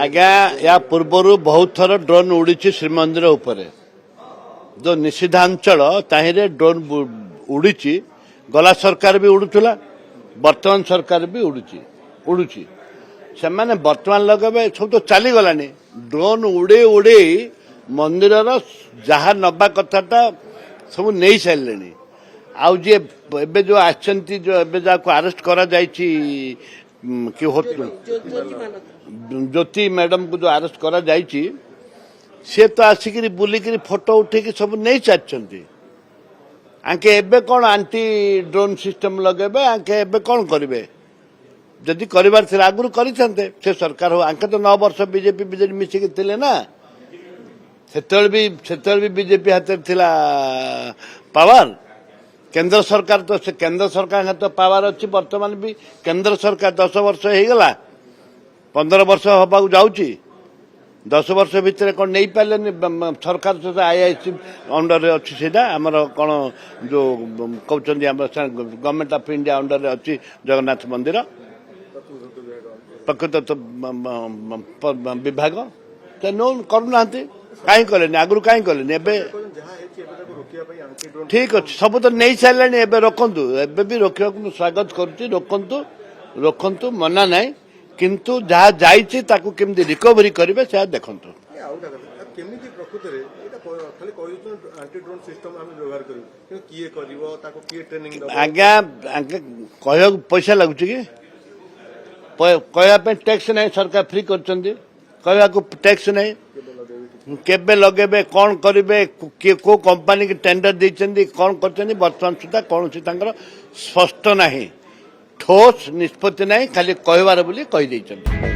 आज्ञा या पूर्वर बहुत थर ड्रोन उड़ी श्रीमंदिर उपरे जो निषिद्धांचल ताहिरे ड्रोन उड़ी गला सरकार भी उड़ूला वर्तमान सरकार भी उड़ुची से माने वर्तमान लगे सब तो चलीगला ड्रोन उड़े उड़े मंदिर जहाँ नबा कथाटा सब नहीं सारे आउ जे एबे जो आछंती जो एबे जाको अरेस्ट करा जायछि कि ज्योति मैडम को जो अरेस्ट करा जायछि से तो आसिक बुलिक फोटो उठे सब नहीं सारी आंके एबे कौन आंटी ड्रोन सिस्टम लगेबे आंके एबे कौन करेंगे जदि कर आगुरी करते से सरकार हो आंके तो 9 वर्ष बीजेपी बीजेडी मिसिक थे ना से भी बीजेपी हाथ थिला पावर केंद्र सरकार तो से केंद्र सरकार हाथ पावर अच्छी वर्तमान भी केंद्र सरकार 10 वर्ष हो गला 15 वर्ष हवा जाऊँगी 10 वर्ष भितर कौन नहीं पारे सरकार सहित आईआईसी अंडर अच्छी सीधा आमर कौन जो कहते गवर्नमेंट ऑफ इंडिया अंडर अच्छी जगन्नाथ मंदिर प्रकृत विभाग करना कहीं कले आगुरी कहीं कले ठीक अच्छे सब तो नहीं सारे एवं रोकतु एवं भी रोकवा स्वागत करुँ रोकतु मना ना किंतु जहाँ जाइए केमती रिकवरी करेंगे से देखु आज्ञा कह पैसा लगुच कि कहवाई टैक्स नहीं सरकार फ्री कर टैक्स नहीं केबे लगेबे कौन करेंगे को कंपनी की टेंडर देते कौन कर बर्तमान सुधा कौन स्पष्ट ना ठोस निष्पत्ति ना खाली कहबार बोली कही